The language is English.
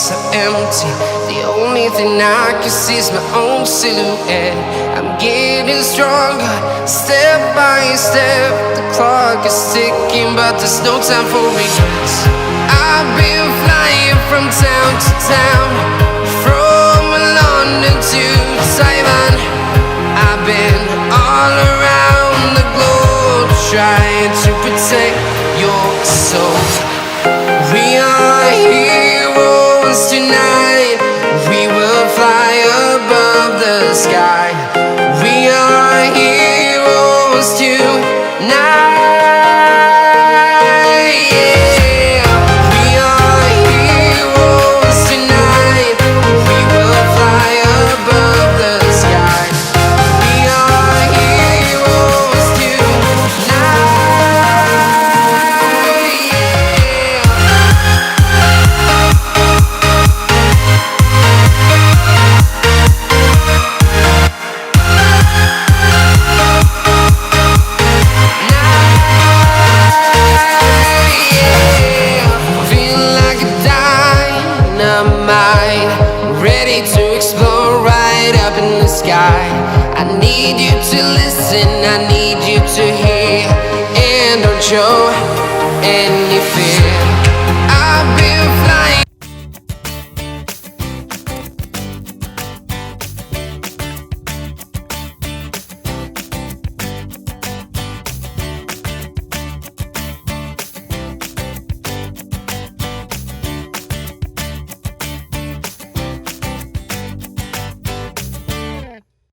so empty. The only thing I can see is my own silhouette. I'm getting stronger, step by step. The clock is ticking, but there's no time for regrets. I've been flying from town to town, from London to Taiwan. I've been all around the globe, trying to protect your soul. We are heroes tonight. We will fly above the sky. We are heroes tonight. Yeah. We are heroes tonight. We will fly above the sky. We are heroes tonight. Feeling like a dynamite, ready to explode right up in the sky. I need you to listen, I need you to hear, and don't show any fear. I've been